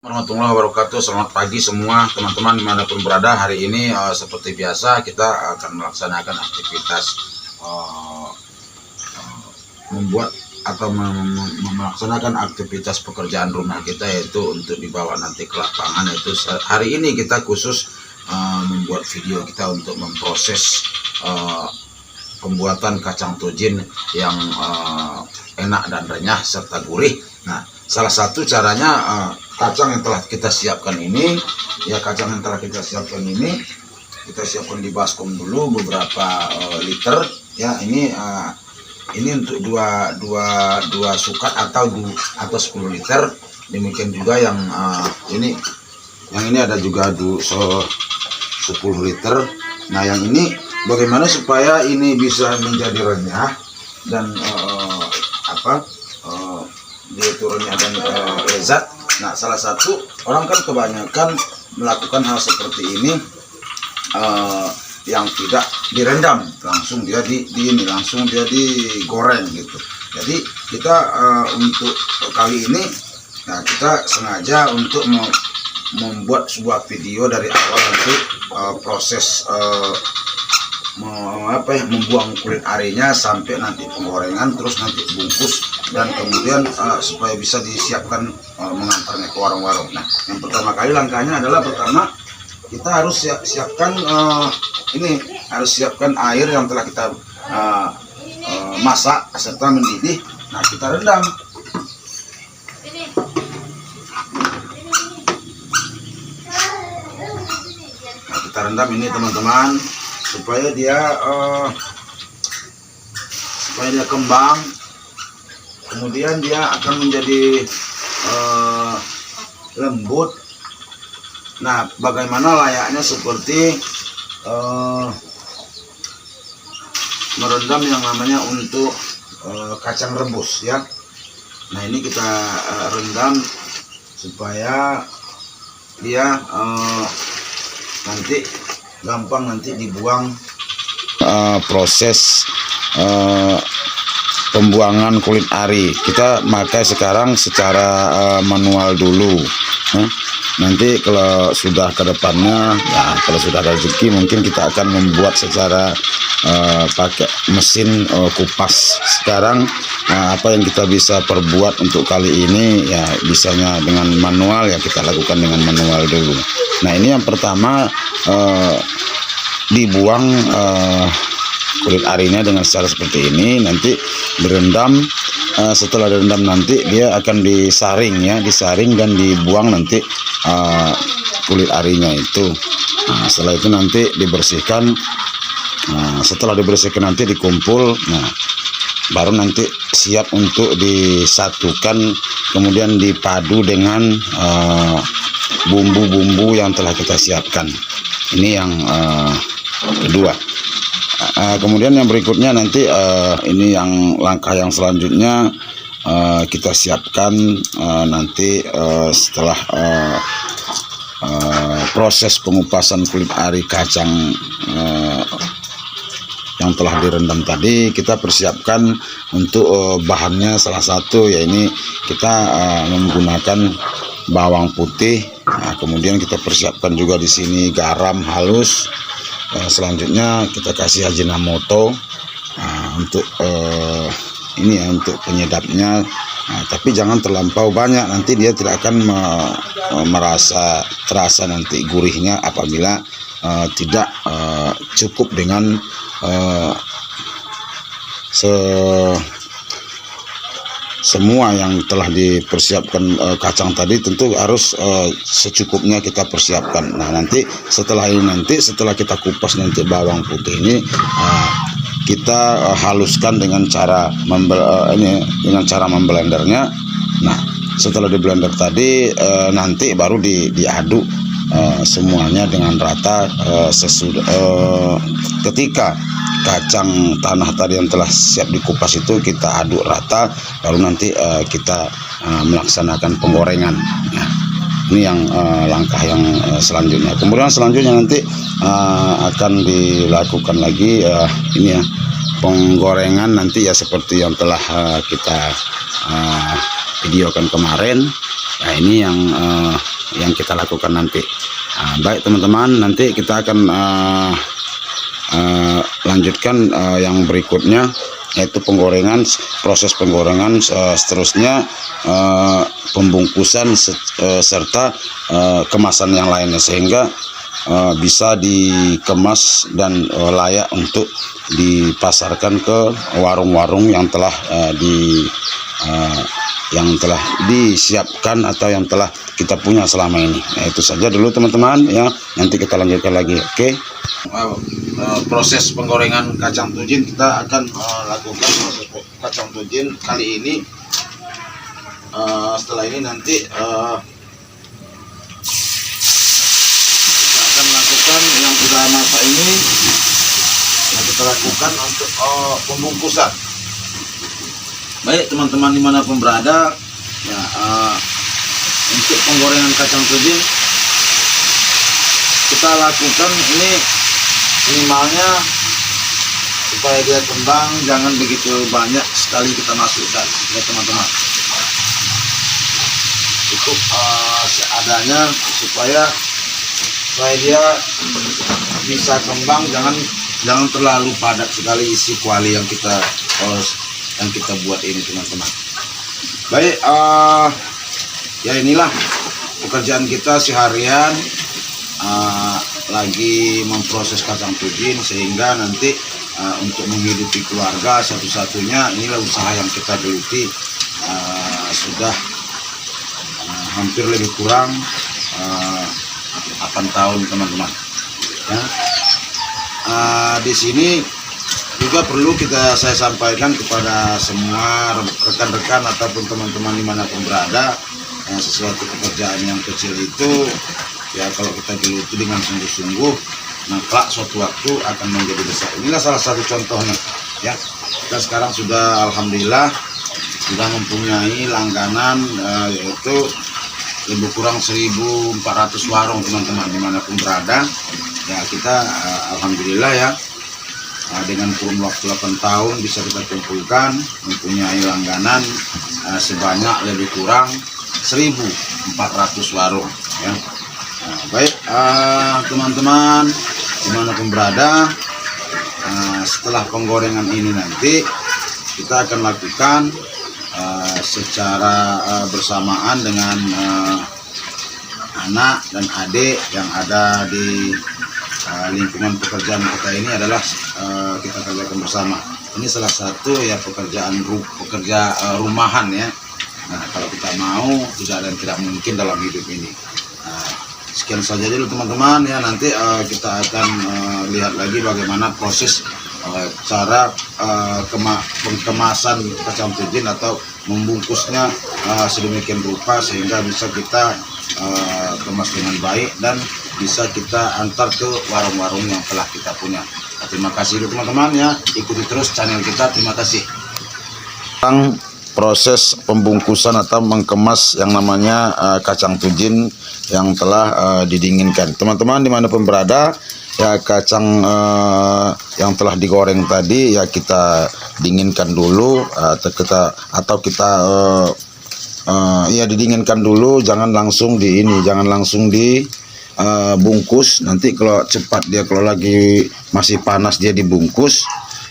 Warahmatullahi wabarakatuh. Selamat pagi semua teman-teman dimanapun berada. Hari ini seperti biasa kita akan melaksanakan aktivitas membuat atau melaksanakan aktivitas pekerjaan rumah kita, yaitu untuk dibawa nanti ke lapangan. Yaitu hari ini kita khusus membuat video kita untuk memproses pembuatan kacang tojin yang enak dan renyah serta gurih. Nah, salah satu caranya kacang yang telah kita siapkan ini, kita siapkan di baskom dulu beberapa liter ya. Ini untuk dua sukat atau 10 liter. Demikian juga yang ini ada juga 10 liter. Nah, yang ini bagaimana supaya ini bisa menjadi renyah dan dia renyah dan lezat. Nah, salah satu orang kan kebanyakan melakukan hal seperti ini yang tidak direndam, langsung dia langsung dia digoreng gitu. Jadi kita untuk kali ini, nah, kita sengaja untuk membuat sebuah video dari awal untuk proses membuang kulit arinya sampai nanti penggorengan, terus nanti bungkus, dan kemudian supaya bisa disiapkan mengantarnya ke warung-warung. Nah, yang pertama kali langkahnya adalah kita harus siapkan air yang telah kita masak serta mendidih. Nah, kita rendam. Nah, kita rendam ini teman-teman, supaya dia kembang, kemudian dia akan menjadi lembut. Nah, bagaimana layaknya seperti merendam yang namanya untuk kacang rebus ya. Nah, ini kita rendam supaya dia nanti gampang dibuang. Proses pembuangan kulit ari kita pakai sekarang secara manual dulu. Nanti kalau sudah ke depannya, ya kalau sudah ada rezeki, mungkin kita akan membuat secara pakai mesin kupas. Sekarang apa yang kita bisa perbuat untuk kali ini, ya bisanya dengan manual, ya kita lakukan dengan manual dulu. Nah, ini yang pertama, dibuang kulit arinya dengan cara seperti ini, nanti direndam. Setelah direndam nanti dia akan disaring dan dibuang nanti kulit arinya itu. Nah, setelah itu nanti dibersihkan. Nah, setelah dibersihkan nanti dikumpul. Nah, baru nanti siap untuk disatukan, kemudian dipadu dengan bumbu-bumbu yang telah kita siapkan. Ini yang kedua. Kemudian yang berikutnya nanti ini yang langkah yang selanjutnya kita siapkan nanti setelah proses pengupasan kulit ari kacang yang telah direndam tadi. Kita persiapkan untuk bahannya, salah satu ya ini kita menggunakan bawang putih. Nah, kemudian kita persiapkan juga di sini garam halus. Selanjutnya kita kasih Ajinomoto untuk untuk penyedapnya. Nah, tapi jangan terlampau banyak, nanti dia tidak akan terasa nanti gurihnya apabila tidak cukup dengan semua yang telah dipersiapkan. Kacang tadi tentu harus secukupnya kita persiapkan. Nah, nanti setelah kita kupas nanti bawang putih ini, kita haluskan dengan cara memblendernya. Nah, setelah di blender tadi nanti baru diaduk semuanya dengan rata. Ketika kacang tanah tadi yang telah siap dikupas itu kita aduk rata, baru nanti kita melaksanakan penggorengan. Nah, ini yang langkah yang selanjutnya. Kemudian selanjutnya nanti akan dilakukan lagi penggorengan nanti ya, seperti yang telah kita videokan kemarin. Nah, ini yang kita lakukan nanti. Baik teman-teman, nanti kita akan lanjutkan yang berikutnya, yaitu penggorengan, proses penggorengan, seterusnya pembungkusan serta kemasan yang lainnya, sehingga bisa dikemas dan layak untuk dipasarkan ke warung-warung yang telah disiapkan atau yang telah kita punya selama ini. Nah, itu saja dulu teman-teman ya, nanti kita lanjutkan lagi. Oke. Proses penggorengan kacang tujin kita akan lakukan proses kacang tujin kali ini. Setelah ini nanti kita akan lakukan yang sudah masak ini. Nah, kita lakukan untuk pembungkusan. Baik teman-teman dimanapun berada ya, untuk penggorengan kacang tujin kita lakukan ini minimalnya supaya dia kembang, jangan begitu banyak sekali kita masukkan ya teman-teman, cukup seadanya supaya dia bisa kembang, jangan terlalu padat sekali isi kuali yang kita buat ini teman-teman. Baik, ya inilah pekerjaan kita seharian, lagi memproses kacang tujin, sehingga nanti untuk menghidupi keluarga satu-satunya inilah usaha yang kita geluti sudah hampir lebih kurang 8 tahun teman-teman ya. Di sini juga perlu saya sampaikan kepada semua rekan-rekan ataupun teman-teman dimanapun berada, sesuatu pekerjaan yang kecil itu ya kalau kita geluti dengan sungguh-sungguh, nah kelak suatu waktu akan menjadi besar. Inilah salah satu contohnya ya. Kita sekarang sudah alhamdulillah sudah mempunyai langganan, yaitu lebih kurang 1.400 warung teman-teman dimanapun berada ya. Kita alhamdulillah ya, dengan kurun waktu 8 tahun bisa kita kumpulkan mempunyai langganan sebanyak lebih kurang 1.400 warung ya. Baik teman-teman dimanapun berada, setelah penggorengan ini nanti kita akan lakukan secara bersamaan dengan anak dan adik yang ada di lingkungan pekerjaan kita ini adalah kita kerjakan bersama. Ini salah satu ya pekerjaan rumahan ya. Nah, kalau kita mau, tidak ada yang tidak mungkin dalam hidup ini. Sekian saja dulu teman-teman ya, nanti kita akan lihat lagi bagaimana proses cara pengkemasan kacang tujin atau membungkusnya sedemikian rupa sehingga bisa kita kemas dengan baik dan bisa kita antar ke warung-warung yang telah kita punya. Terima kasih teman-teman ya, ikuti terus channel kita. Terima kasih. Proses pembungkusan atau mengkemas yang namanya kacang tujin yang telah didinginkan. Teman-teman dimanapun berada ya, kacang yang telah digoreng tadi ya kita dinginkan dulu, atau kita ya didinginkan dulu, jangan langsung bungkus. Nanti kalau cepat dia, kalau lagi masih panas dia dibungkus,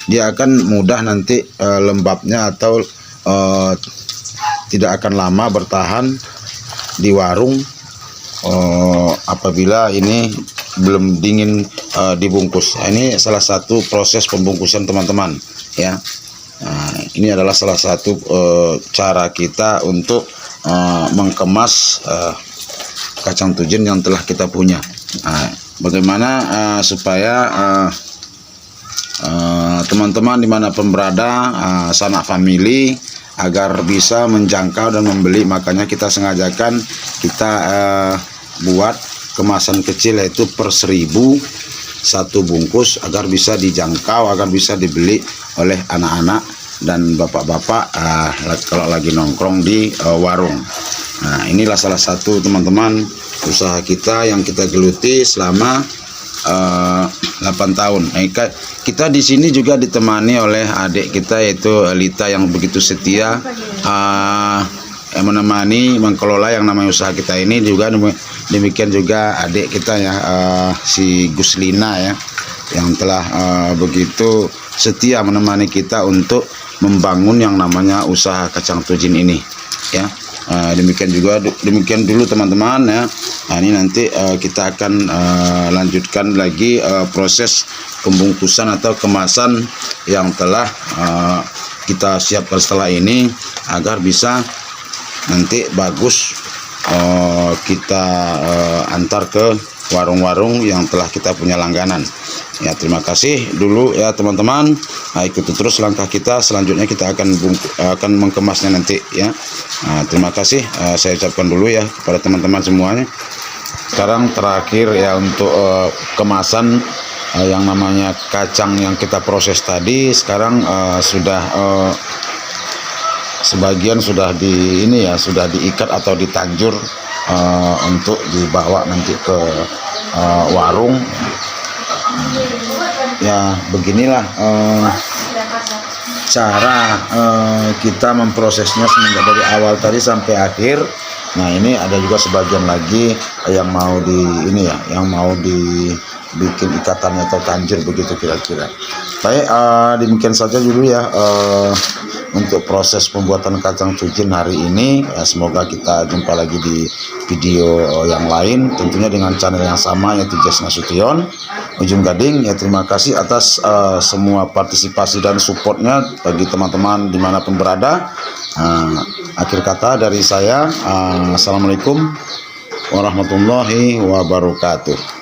dia akan mudah nanti lembabnya atau tidak akan lama bertahan di warung apabila ini belum dingin dibungkus. Nah, ini salah satu proses pembungkusan teman-teman ya. Nah, ini adalah salah satu cara kita untuk mengkemas kacang tujin yang telah kita punya. Nah, bagaimana supaya teman-teman dimanapun berada, sanak family, agar bisa menjangkau dan membeli, makanya kita sengajakan kita buat kemasan kecil, yaitu per 1.000 satu bungkus, agar bisa dijangkau, agar bisa dibeli oleh anak-anak dan bapak-bapak kalau lagi nongkrong di warung. Nah, inilah salah satu teman-teman usaha kita yang kita geluti selama 8 tahun. Kita di sini juga ditemani oleh adik kita, yaitu Lita, yang begitu setia menemani mengelola yang namanya usaha kita ini, juga demikian juga adik kita ya, si Guslina ya, yang telah begitu setia menemani kita untuk membangun yang namanya usaha kacang tujin ini ya. Demikian dulu teman-teman ya. Nah, ini nanti kita akan lanjutkan lagi proses pembungkusan atau kemasan yang telah kita siapkan setelah ini, agar bisa nanti bagus kita antar ke warung-warung yang telah kita punya langganan ya. Terima kasih dulu ya teman-teman. Nah, ikuti terus langkah kita, selanjutnya kita akan mengemasnya nanti ya. Nah, terima kasih saya ucapkan dulu ya kepada teman-teman semuanya. Sekarang terakhir ya untuk kemasan yang namanya kacang yang kita proses tadi. Sekarang sudah sebagian sudah sudah diikat atau ditanjur untuk dibawa nanti ke warung ya. Beginilah cara kita memprosesnya semenjak dari awal tadi sampai akhir. Nah, ini ada juga sebagian lagi yang mau dibikin ikatannya atau tanjur begitu kira-kira. Baik, demikian saja dulu ya untuk proses pembuatan kacang tujin hari ini ya. Semoga kita jumpa lagi di video yang lain, tentunya dengan channel yang sama, yaitu Jas Nasution Ujung Gading ya. Terima kasih atas semua partisipasi dan supportnya bagi teman-teman dimanapun berada. Akhir kata dari saya, assalamualaikum warahmatullahi wabarakatuh.